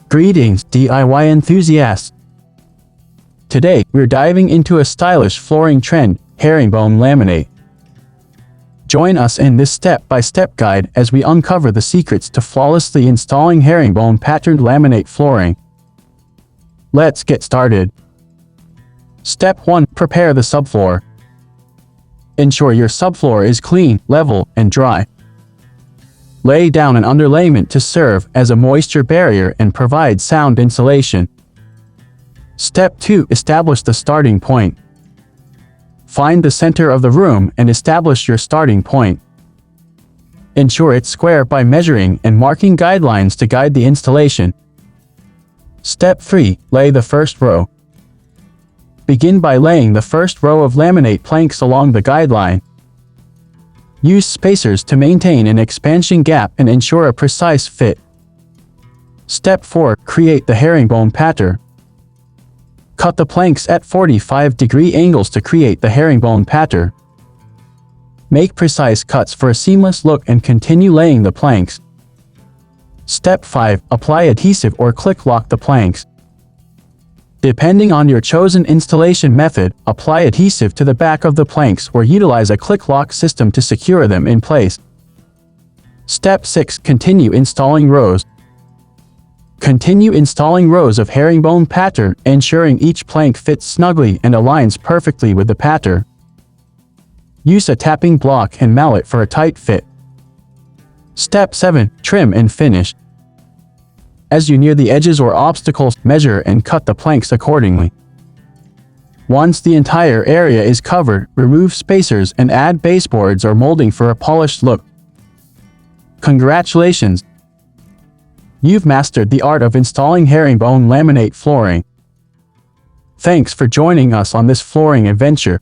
Greetings, DIY enthusiasts! Today, we're diving into a stylish flooring trend, herringbone laminate. Join us in this step-by-step guide as we uncover the secrets to flawlessly installing herringbone patterned laminate flooring. Let's get started. Step 1. Prepare the subfloor. Ensure your subfloor is clean, level, and dry. Lay down an underlayment to serve as a moisture barrier and provide sound insulation. Step 2. Establish the starting point. Find the center of the room and establish your starting point. Ensure it's square by measuring and marking guidelines to guide the installation. Step 3. Lay the first row. Begin by laying the first row of laminate planks along the guideline. Use spacers to maintain an expansion gap and ensure a precise fit. Step 4. Create the herringbone pattern. Cut the planks at 45-degree angles to create the herringbone pattern. Make precise cuts for a seamless look and continue laying the planks. Step 5. Apply adhesive or click lock the planks. Depending on your chosen installation method, apply adhesive to the back of the planks or utilize a click lock system to secure them in place. Step 6. Continue installing rows. Continue installing rows of herringbone pattern, ensuring each plank fits snugly and aligns perfectly with the pattern. Use a tapping block and mallet for a tight fit. Step 7. Trim and finish. As you near the edges or obstacles, measure and cut the planks accordingly. Once the entire area is covered, remove spacers and add baseboards or molding for a polished look. Congratulations! You've mastered the art of installing herringbone laminate flooring. Thanks for joining us on this flooring adventure.